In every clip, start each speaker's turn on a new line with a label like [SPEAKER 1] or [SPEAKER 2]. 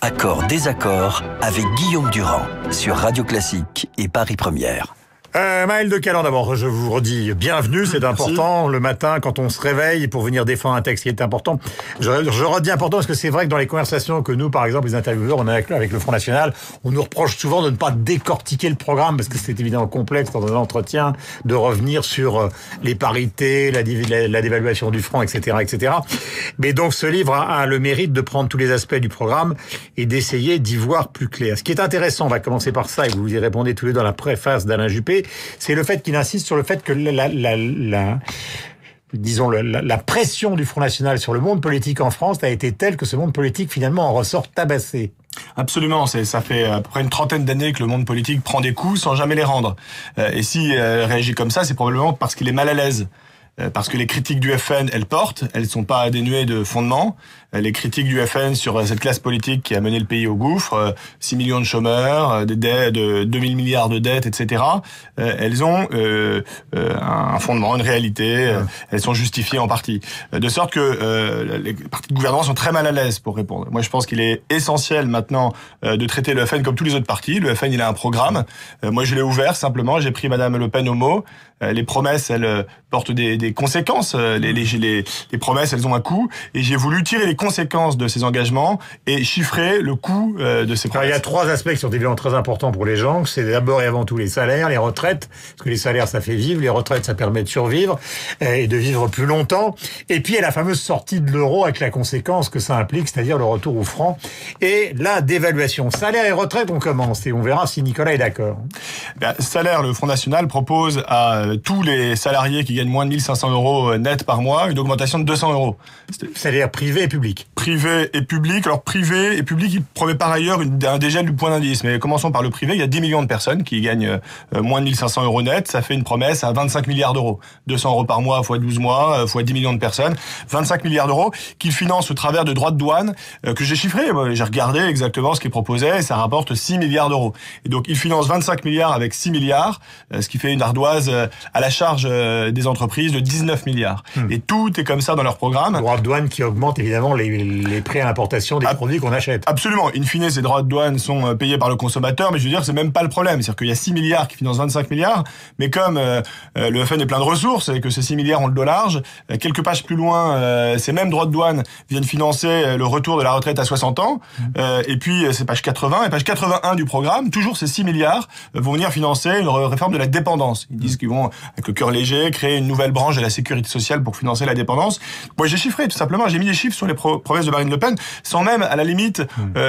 [SPEAKER 1] Accord, désaccord avec Guillaume Durand sur Radio Classique et Paris Première.
[SPEAKER 2] Maël de Caland, d'abord, je vous redis bienvenue, c'est important. Le matin, quand on se réveille pour venir défendre un texte qui est important. Je redis important parce que c'est vrai que dans les conversations que nous, par exemple, les intervieweurs, on a avec le Front National, on nous reproche souvent de ne pas décortiquer le programme parce que c'est évidemment complexe dans un entretien de revenir sur les parités, la dévaluation du franc, etc., etc. Mais donc, ce livre a le mérite de prendre tous les aspects du programme et d'essayer d'y voir plus clair. Ce qui est intéressant, on va commencer par ça et vous y répondez tous les deux dans la préface d'Alain Juppé, c'est le fait qu'il insiste sur le fait que la pression du Front National sur le monde politique en France a été telle que ce monde politique finalement en ressort tabassé.
[SPEAKER 3] Absolument, ça fait à peu près une trentaine d'années que le monde politique prend des coups sans jamais les rendre. Et s'il réagit comme ça, c'est probablement parce qu'il est mal à l'aise. Parce que les critiques du FN, elles portent, elles sont pas dénuées de fondement. Les critiques du FN sur cette classe politique qui a mené le pays au gouffre, 6 millions de chômeurs, des dettes de 2000 milliards de dettes, etc. Elles ont un fondement, une réalité. Elles sont justifiées en partie. De sorte que les partis de gouvernement sont très mal à l'aise pour répondre. Moi, je pense qu'il est essentiel maintenant de traiter le FN comme tous les autres partis. Le FN, il a un programme. Moi, je l'ai ouvert simplement. J'ai pris Madame Le Pen au mot. Les promesses, elles portent des conséquences. Les promesses, elles ont un coût. Et j'ai voulu tirer les conséquences de ces engagements et chiffrer le coût de ces promesses.
[SPEAKER 2] Alors, il y a trois aspects qui sont évidemment très importants pour les gens. C'est d'abord et avant tout les salaires, les retraites. Parce que les salaires, ça fait vivre. Les retraites, ça permet de survivre et de vivre plus longtemps. Et puis, il y a la fameuse sortie de l'euro avec la conséquence que ça implique, c'est-à-dire le retour au franc et la dévaluation. Salaire et retraite, on commence et on verra si Nicolas est d'accord.
[SPEAKER 3] Salaire, le Front National propose à tous les salariés qui gagnent moins de 1500 € net par mois une augmentation de 200 €.
[SPEAKER 2] C'est-à-dire privé et public.
[SPEAKER 3] Privé et public. Alors privé et public, il promet par ailleurs un dégel du point d'indice. Mais commençons par le privé. Il y a 10 millions de personnes qui gagnent moins de 1500 € net. Ça fait une promesse à 25 milliards d'euros. 200 € par mois fois 12 mois fois 10 millions de personnes. 25 milliards d'euros qu'ils financent au travers de droits de douane que j'ai chiffrés. J'ai regardé exactement ce qu'ils proposaient. Ça rapporte 6 milliards d'euros. Et donc ils financent 25 milliards avec 6 milliards, ce qui fait une ardoise à la charge des entreprises de 19 milliards. Et tout est comme ça dans leur programme.
[SPEAKER 2] Droits de douane qui augmentent évidemment les prix à l'importation des produits qu'on achète.
[SPEAKER 3] Absolument. In fine, ces droits de douane sont payés par le consommateur, mais je veux dire, c'est même pas le problème. C'est-à-dire qu'il y a 6 milliards qui financent 25 milliards, mais comme le FN est plein de ressources et que ces 6 milliards ont le dos large, quelques pages plus loin, ces mêmes droits de douane viennent financer le retour de la retraite à 60 ans. Et puis, c'est page 80 et page 81 du programme, toujours ces 6 milliards vont venir financer une réforme de la dépendance. Ils disent qu'ils vont, avec le cœur léger, créer une nouvelle branche de la sécurité sociale pour financer la dépendance. Moi, j'ai chiffré, tout simplement. J'ai mis des chiffres sur les promesses de Marine Le Pen, sans même, à la limite,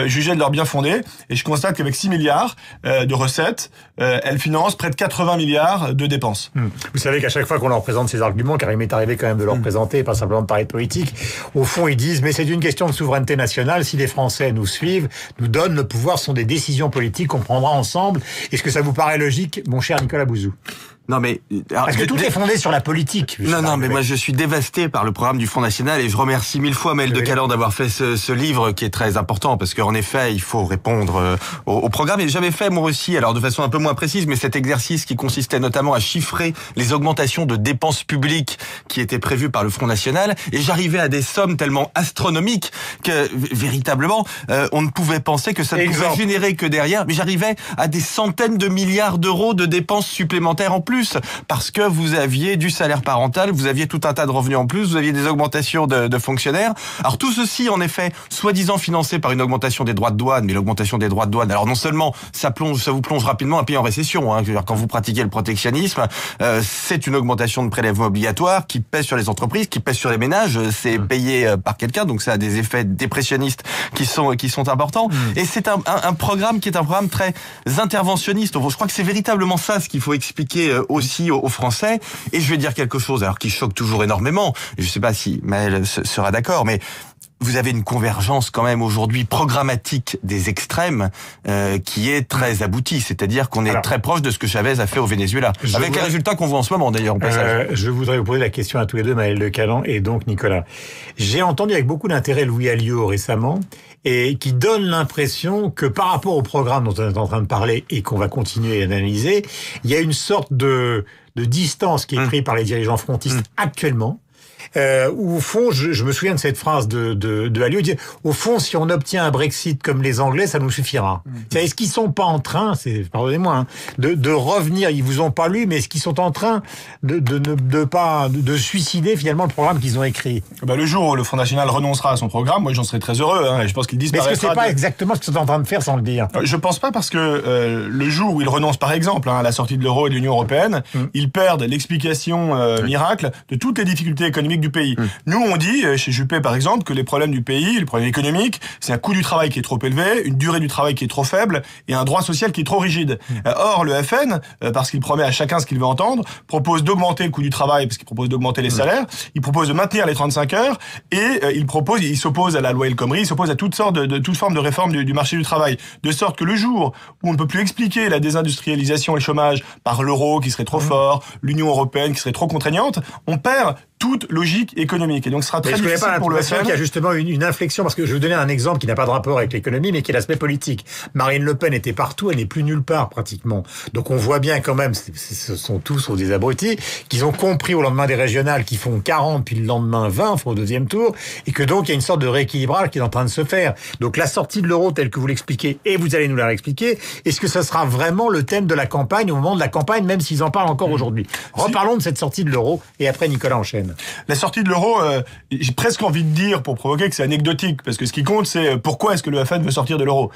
[SPEAKER 3] juger de leur bien fondé. Et je constate qu'avec 6 milliards de recettes, elle finance près de 80 milliards de dépenses.
[SPEAKER 2] Vous savez qu'à chaque fois qu'on leur présente ces arguments, car il m'est arrivé quand même de leur présenter, pas simplement de parler de politique, au fond, ils disent, mais c'est une question de souveraineté nationale. Si les Français nous suivent, nous donnent le pouvoir, ce sont des décisions politiques qu'on prendra ensemble. Est-ce que ça vous paraît logique, mon cher Nicolas Bouzou?
[SPEAKER 4] Non mais
[SPEAKER 2] parce que tout est fondé sur la politique.
[SPEAKER 4] Non mais moi je suis dévasté par le programme du Front National et je remercie 1000 fois Maël de Caland d'avoir fait ce livre qui est très important parce qu'en effet il faut répondre au programme et j'avais fait moi aussi alors de façon un peu moins précise mais cet exercice qui consistait notamment à chiffrer les augmentations de dépenses publiques qui étaient prévues par le Front National et j'arrivais à des sommes tellement astronomiques que véritablement on ne pouvait penser que ça ne pouvait générer que derrière mais j'arrivais à des centaines de milliards d'euros de dépenses supplémentaires en plus parce que vous aviez du salaire parental, vous aviez tout un tas de revenus en plus, vous aviez des augmentations de fonctionnaires. Alors tout ceci, en effet, soi-disant financé par une augmentation des droits de douane, mais l'augmentation des droits de douane, alors non seulement ça vous plonge rapidement un pays en récession, hein, quand vous pratiquez le protectionnisme, c'est une augmentation de prélèvements obligatoires qui pèse sur les entreprises, qui pèse sur les ménages, c'est payé par quelqu'un, donc ça a des effets dépressionnistes qui sont importants. Et c'est un programme qui est un programme très interventionniste. Je crois que c'est véritablement ça ce qu'il faut expliquer aussi aux Français. Et je vais dire quelque chose alors qui choque toujours énormément. Je ne sais pas si Maël sera d'accord, mais vous avez une convergence quand même aujourd'hui programmatique des extrêmes qui est très aboutie. C'est-à-dire qu'on est très proche de ce que Chavez a fait au Venezuela. Avec les résultats qu'on voit en ce moment d'ailleurs au passage.
[SPEAKER 2] Je voudrais vous poser la question à tous les deux, Maël de Caland et donc Nicolas. J'ai entendu avec beaucoup d'intérêt Louis Alliot récemment et qui donne l'impression que par rapport au programme dont on est en train de parler et qu'on va continuer à analyser, il y a une sorte de distance qui est prise par les dirigeants frontistes actuellement où au fond, je me souviens de cette phrase de Alliot, il dit, au fond, si on obtient un Brexit comme les Anglais, ça nous suffira. Est-ce qu'ils sont pas en train, pardonnez-moi, hein, de revenir, ils vous ont pas lu, mais est-ce qu'ils sont en train de suicider finalement le programme qu'ils ont écrit?
[SPEAKER 3] Le jour où le Front National renoncera à son programme, moi j'en serai très heureux, hein, et je pense qu'il disparaîtra.
[SPEAKER 2] Mais est-ce que c'est pas exactement ce qu'ils sont en train de faire sans le dire?
[SPEAKER 3] Je pense pas, parce que le jour où ils renoncent par exemple à la sortie de l'euro et de l'Union européenne, ils perdent l'explication miracle de toutes les difficultés économiques du pays. Nous on dit, chez Juppé par exemple, que les problèmes du pays, les problèmes économiques, c'est un coût du travail qui est trop élevé, une durée du travail qui est trop faible et un droit social qui est trop rigide. Or le FN, parce qu'il promet à chacun ce qu'il veut entendre, propose d'augmenter le coût du travail parce qu'il propose d'augmenter les salaires, il propose de maintenir les 35 heures et il s'oppose à la loi El Khomri, il s'oppose à toutes formes de réforme du marché du travail, de sorte que le jour où on ne peut plus expliquer la désindustrialisation et le chômage par l'euro qui serait trop fort, l'Union européenne qui serait trop contraignante, on perd toute logique économique. Et donc, ce sera très difficile pour le FN.
[SPEAKER 2] Il y a justement une inflexion, parce que je vais vous donner un exemple qui n'a pas de rapport avec l'économie, mais qui est l'aspect politique. Marine Le Pen était partout, elle n'est plus nulle part, pratiquement. Donc, on voit bien quand même, ce sont tous des abrutis, qu'ils ont compris au lendemain des régionales qu'ils font 40, puis le lendemain 20, au deuxième tour, et que donc, il y a une sorte de rééquilibrage qui est en train de se faire. Donc, la sortie de l'euro, telle que vous l'expliquez, et vous allez nous la réexpliquer, est-ce que ça sera vraiment le thème de la campagne, au moment de la campagne, même s'ils en parlent encore aujourd'hui? Reparlons de cette sortie de l'euro, et après, Nicolas enchaîne.
[SPEAKER 3] La sortie de l'euro, j'ai presque envie de dire, pour provoquer, que c'est anecdotique, parce que ce qui compte, c'est pourquoi est-ce que le FN veut sortir de l'euro.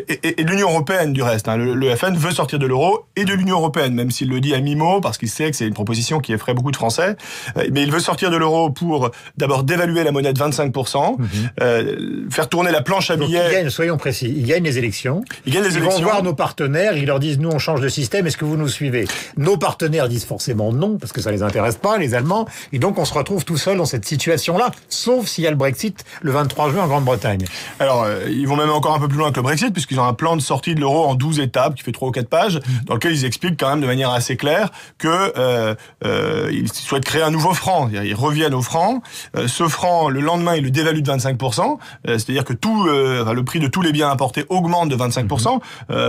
[SPEAKER 3] Et l'Union européenne, du reste. Hein. Le FN veut sortir de l'euro et de l'Union européenne, même s'il le dit à mi-mot, parce qu'il sait que c'est une proposition qui effraie beaucoup de Français. Mais il veut sortir de l'euro pour, d'abord, dévaluer la monnaie de 25%, faire tourner la planche à billets.
[SPEAKER 2] Soyons précis, ils gagnent les élections. Ils vont voir nos partenaires, ils leur disent, nous, on change de système, est-ce que vous nous suivez? Nos partenaires disent forcément non, parce que ça les intéresse pas, les Allemands, et donc on se retrouve tout seul dans cette situation-là, sauf s'il y a le Brexit le 23 juin en Grande-Bretagne.
[SPEAKER 3] Alors, ils vont même encore un peu plus loin que le Brexit, puisqu'ils ont un plan de sortie de l'euro en 12 étapes, qui fait 3 ou 4 pages, dans lequel ils expliquent quand même de manière assez claire que ils souhaitent créer un nouveau franc. Ils reviennent au franc. Ce franc, le lendemain, ils le dévaluent de 25%, c'est-à-dire que le prix de tous les biens importés augmente de 25%.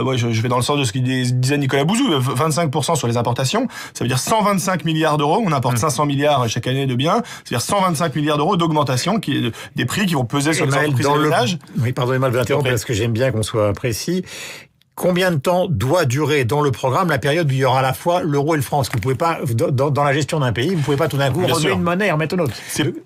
[SPEAKER 3] Moi, je vais dans le sens de ce qu'il disait Nicolas Bouzou, 25% sur les importations, ça veut dire 125 milliards d'euros. On importe 500 milliards chaque année de biens, c'est-à-dire 125 milliards d'euros d'augmentation des prix qui vont peser sur les entreprises et les ménages.
[SPEAKER 2] Oui, pardonnez-moi de vous interrompre parce que j'aime bien qu'on soit précis. Combien de temps doit durer dans le programme la période où il y aura à la fois l'euro et le franc? Parce que vous pouvez pas, dans la gestion d'un pays, vous pouvez pas tout d'un coup relever une monnaie et en mettre une autre.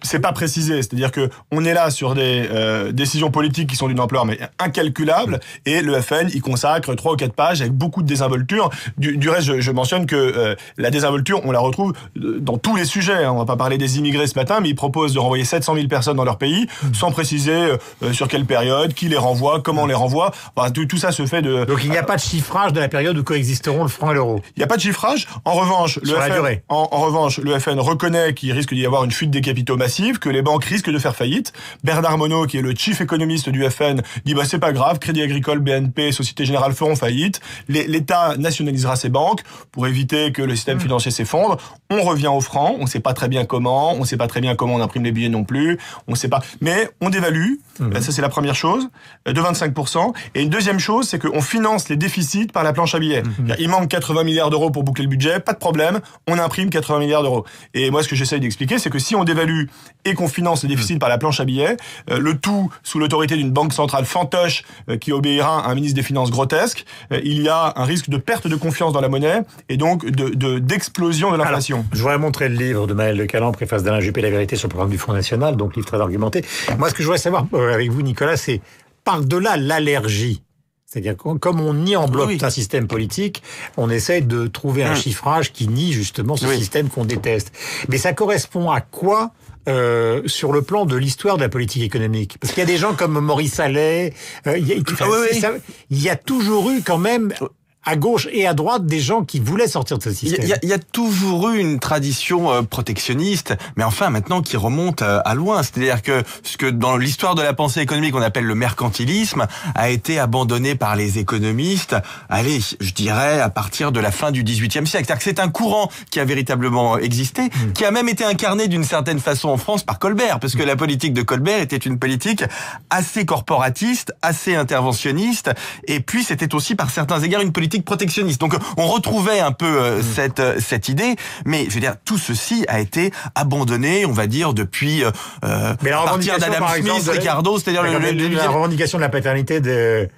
[SPEAKER 3] C'est pas précisé. C'est-à-dire que on est là sur des décisions politiques qui sont d'une ampleur mais incalculable, et le FN y consacre 3 ou 4 pages avec beaucoup de désinvolture. Du reste, je mentionne que la désinvolture, on la retrouve dans tous les sujets. On va pas parler des immigrés ce matin, mais ils proposent de renvoyer 700 000 personnes dans leur pays, sans préciser sur quelle période, qui les renvoie, comment on les renvoie. Enfin, tout ça se fait de...
[SPEAKER 2] Donc il n'y a pas de chiffrage de la période où coexisteront le franc et l'euro.
[SPEAKER 3] Il n'y a pas de chiffrage. En revanche, le FN reconnaît qu'il risque d'y avoir une fuite des capitaux massive, que les banques risquent de faire faillite. Bernard Monod, qui est le chief économiste du FN, dit c'est pas grave, Crédit Agricole, BNP, Société Générale feront faillite. L'État nationalisera ses banques pour éviter que le système financier s'effondre. On revient au franc. On ne sait pas très bien comment. On ne sait pas très bien comment on imprime les billets non plus. On ne sait pas. Mais on dévalue. Ça, c'est la première chose, de 25%. Et une deuxième chose, c'est qu'on finance les déficits par la planche à billets. Il manque 80 milliards d'euros pour boucler le budget, pas de problème, on imprime 80 milliards d'euros. Et moi, ce que j'essaye d'expliquer, c'est que si on dévalue et qu'on finance les déficits par la planche à billets, le tout sous l'autorité d'une banque centrale fantoche qui obéira à un ministre des Finances grotesque, il y a un risque de perte de confiance dans la monnaie et donc d'explosion de l'inflation.
[SPEAKER 2] Je voudrais montrer le livre de Maël Le Calan, préface d'Alain Juppé, La vérité sur le programme du Front National, donc livre très argumenté. Moi, ce que je voudrais savoir avec vous, Nicolas, c'est par-delà l'allergie. C'est-à-dire que comme on nie en bloc un système politique, on essaie de trouver un chiffrage qui nie justement ce système qu'on déteste. Mais ça correspond à quoi sur le plan de l'histoire de la politique économique? Parce qu'il y a des gens comme Maurice Allais, il y a toujours eu quand même... à gauche et à droite des gens qui voulaient sortir de ce système.
[SPEAKER 4] Il y a toujours eu une tradition protectionniste, mais enfin maintenant qui remonte à loin. C'est-à-dire que ce que dans l'histoire de la pensée économique on appelle le mercantilisme a été abandonné par les économistes, je dirais à partir de la fin du XVIIIe siècle. C'est-à-dire que c'est un courant qui a véritablement existé, qui a même été incarné d'une certaine façon en France par Colbert, parce que la politique de Colbert était une politique assez corporatiste, assez interventionniste, et puis c'était aussi par certains égards une politique politique protectionniste. Donc on retrouvait un peu cette idée, mais je veux dire, tout ceci a été abandonné, on va dire, depuis à partir d'Adam Smith, Ricardo, c'est-à-dire
[SPEAKER 2] la revendication de la paternité de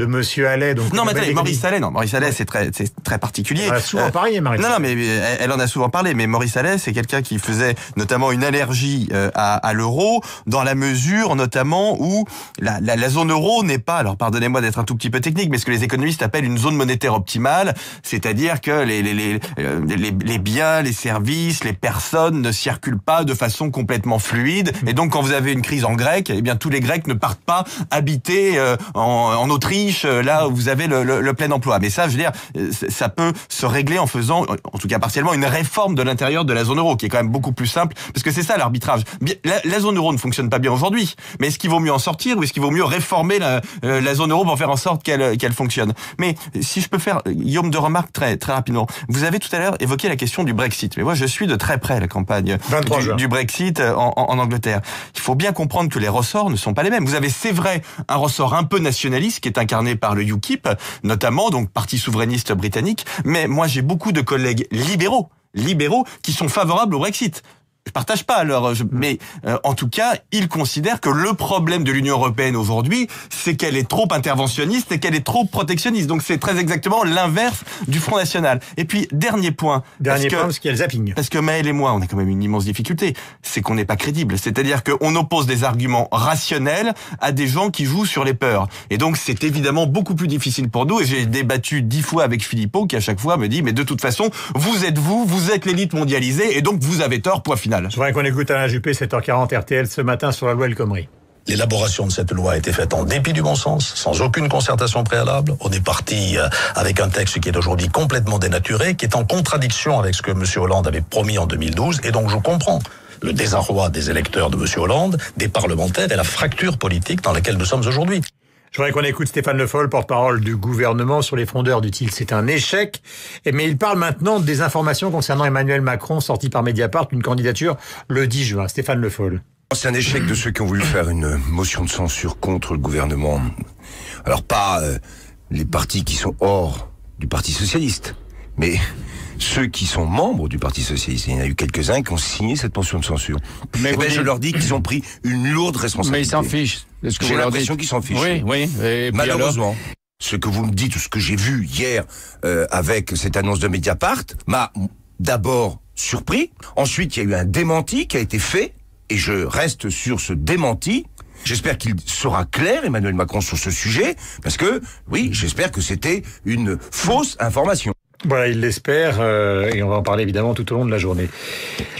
[SPEAKER 2] Monsieur Allais. Donc
[SPEAKER 4] non, mais attendez, Maurice Allais, c'est très particulier.
[SPEAKER 2] Elle a souvent parlé, Maurice.
[SPEAKER 4] Non, mais elle en a souvent parlé. Mais Maurice Allais, c'est quelqu'un qui faisait notamment une allergie à l'euro, dans la mesure notamment où la zone euro n'est pas, alors pardonnez-moi d'être un tout petit peu technique, mais ce que les économistes appellent une zone monétaire optimale, c'est-à-dire que les biens, les services, les personnes ne circulent pas de façon complètement fluide. Et donc, quand vous avez une crise en grec, eh bien tous les Grecs ne partent pas habiter en Autriche, là où vous avez le plein emploi. Mais ça, je veux dire, ça peut se régler en faisant, en tout cas partiellement, une réforme de l'intérieur de la zone euro, qui est quand même beaucoup plus simple, parce que c'est ça l'arbitrage. La zone euro ne fonctionne pas bien aujourd'hui, mais est-ce qu'il vaut mieux en sortir ou est-ce qu'il vaut mieux réformer la zone euro pour faire en sorte qu'elle fonctionne? Mais si je peux faire, Guillaume, deux remarques très rapidement. Vous avez tout à l'heure évoqué la question du Brexit, mais moi je suis de très près la campagne du Brexit en Angleterre. Il faut bien comprendre que les ressorts ne sont pas les mêmes. Vous avez, c'est vrai, un ressort un peu nationaliste qui est incarné par le UKIP, notamment, donc parti souverainiste britannique, mais moi j'ai beaucoup de collègues libéraux qui sont favorables au Brexit. Je partage pas mais en tout cas, ils considèrent que le problème de l'Union européenne aujourd'hui, c'est qu'elle est trop interventionniste et qu'elle est trop protectionniste. Donc c'est très exactement l'inverse du Front National. Et puis dernier point,
[SPEAKER 2] parce qu'il y a le zapping.
[SPEAKER 4] Parce que Maël et moi, on a quand même une immense difficulté, c'est qu'on n'est pas crédible. C'est-à-dire qu'on oppose des arguments rationnels à des gens qui jouent sur les peurs. Et donc c'est évidemment beaucoup plus difficile pour nous. Et j'ai débattu 10 fois avec Philippot, qui à chaque fois me dit, mais de toute façon, vous êtes l'élite mondialisée, et donc vous avez tort, point final.
[SPEAKER 2] Je voudrais qu'on écoute Alain Juppé, 7h40 RTL, ce matin sur la loi El Khomri.
[SPEAKER 5] L'élaboration de cette loi a été faite en dépit du bon sens, sans aucune concertation préalable. On est parti avec un texte qui est aujourd'hui complètement dénaturé, qui est en contradiction avec ce que M. Hollande avait promis en 2012. Et donc je comprends le désarroi des électeurs de M. Hollande, des parlementaires et la fracture politique dans laquelle nous sommes aujourd'hui.
[SPEAKER 2] Je voudrais qu'on écoute Stéphane Le Foll, porte-parole du gouvernement, sur les frondeurs du TIL. C'est un échec. Mais il parle maintenant des informations concernant Emmanuel Macron, sorti par Mediapart, une candidature le 10 juin. Stéphane Le Foll.
[SPEAKER 6] C'est un échec de ceux qui ont voulu faire une motion de censure contre le gouvernement. Alors pas les partis qui sont hors du Parti Socialiste, mais ceux qui sont membres du Parti Socialiste. Il y en a eu quelques-uns qui ont signé cette motion de censure. Mais je leur dis qu'ils ont pris une lourde responsabilité.
[SPEAKER 7] Mais ils s'en fichent.
[SPEAKER 6] J'ai l'impression qu'ils s'en fichent.
[SPEAKER 7] Oui. Et
[SPEAKER 6] malheureusement, ce que vous me dites, ou ce que j'ai vu hier avec cette annonce de Mediapart, m'a d'abord surpris. Ensuite, il y a eu un démenti qui a été fait, et je reste sur ce démenti. J'espère qu'il sera clair, Emmanuel Macron, sur ce sujet, parce que, oui, j'espère que c'était une fausse information.
[SPEAKER 2] Voilà, il l'espère, et on va en parler évidemment tout au long de la journée.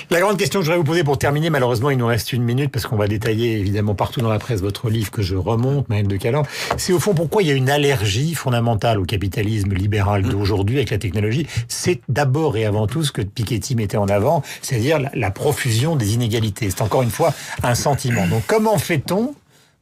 [SPEAKER 2] La grande question que je voudrais vous poser pour terminer, malheureusement il nous reste 1 minute parce qu'on va détailler évidemment partout dans la presse votre livre que je remonte, Maël de Caland, c'est au fond pourquoi il y a une allergie fondamentale au capitalisme libéral d'aujourd'hui avec la technologie. C'est d'abord et avant tout ce que Piketty mettait en avant, c'est-à-dire la profusion des inégalités. C'est encore une fois un sentiment. Donc comment fait-on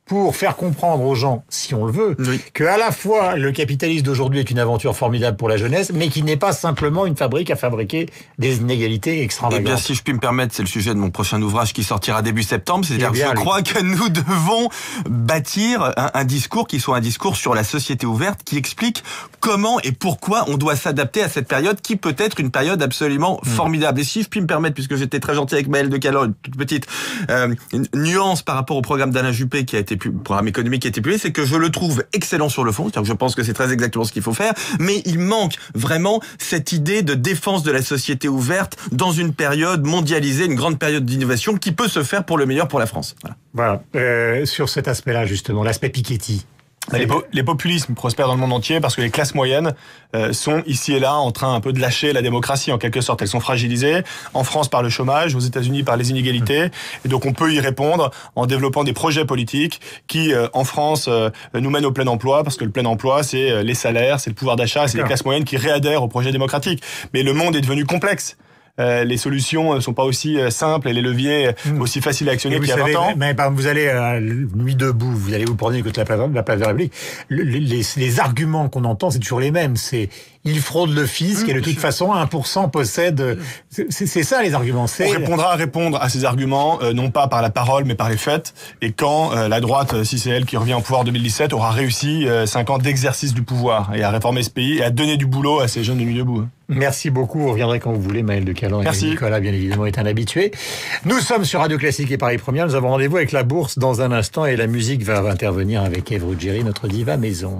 [SPEAKER 2] pour faire comprendre aux gens, si on le veut, que à la fois le capitalisme d'aujourd'hui est une aventure formidable pour la jeunesse, mais qui n'est pas simplement une fabrique à fabriquer des inégalités extravagantes.
[SPEAKER 4] Eh bien, si je puis me permettre, c'est le sujet de mon prochain ouvrage qui sortira début septembre. C'est-à-dire que je crois que nous devons bâtir un discours qui soit un discours sur la société ouverte, qui explique comment et pourquoi on doit s'adapter à cette période qui peut être une période absolument formidable. Et si je puis me permettre, puisque j'étais très gentil avec Maël de Caland, une toute petite une nuance par rapport au programme d'Alain Juppé qui a été programme économique qui a été publié, c'est que je le trouve excellent sur le fond, c'est-à-dire que je pense que c'est très exactement ce qu'il faut faire, mais il manque vraiment cette idée de défense de la société ouverte dans une période mondialisée, une grande période d'innovation qui peut se faire pour le meilleur pour la France.
[SPEAKER 2] Voilà. Sur cet aspect-là, justement, l'aspect Piketty.
[SPEAKER 3] Les populismes prospèrent dans le monde entier parce que les classes moyennes sont ici et là en train un peu de lâcher la démocratie en quelque sorte. Elles sont fragilisées, en France par le chômage, aux États-Unis par les inégalités, et donc on peut y répondre en développant des projets politiques qui, en France, nous mènent au plein emploi, parce que le plein emploi, c'est les salaires, c'est le pouvoir d'achat, c'est les classes moyennes qui réadhèrent au projet démocratique. Mais le monde est devenu complexe. les solutions ne sont pas aussi simples et les leviers aussi faciles à actionner qu'il y a 20 ans.
[SPEAKER 2] Mais par exemple, vous allez à Nuit debout, vous allez vous promener du côté de la place de la République. Les arguments qu'on entend, c'est toujours les mêmes. C'est il fraude le fisc et de toute façon 1% possède. C'est ça les arguments.
[SPEAKER 3] On répondra à répondre à ces arguments, non pas par la parole mais par les faits. Et quand la droite, si c'est elle qui revient au pouvoir en 2017, aura réussi 5 ans d'exercice du pouvoir et à réformer ce pays et à donner du boulot à ces jeunes de Nuit debout.
[SPEAKER 2] Merci beaucoup. Vous reviendrez quand vous voulez. Maël de Caland et Nicolas, bien évidemment, est un habitué. Nous sommes sur Radio Classique et Paris Première. Nous avons rendez-vous avec la bourse dans un instant et la musique va intervenir avec Ève Ruggieri, notre diva maison.